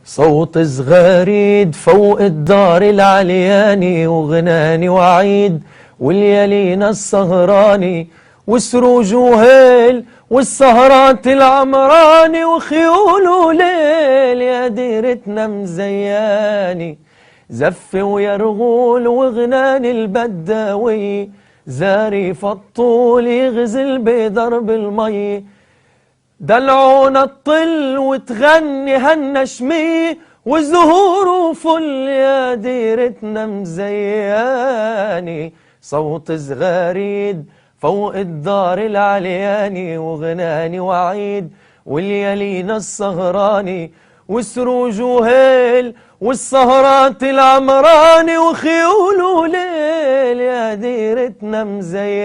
صوت صغاريد فوق الدار العلياني، وغناني وعيد واليالينا السهراني، وسروج وهيل والسهرات العمراني، وخيول وليل يا ديرتنا مزياني. زف ويرغول وغناني البداوي، زاري فالطول يغزل بدرب المي، دلعونا الطل وتغني هالنشمية، والزهور وفل يا ديرتنا مزياني. صوت صغاريد فوق الدار العلياني، وغناني وعيد واليالينا السهراني، وسروج وهيل والسهرات العمراني، وخيول وليل يا ديرتنا مزياني.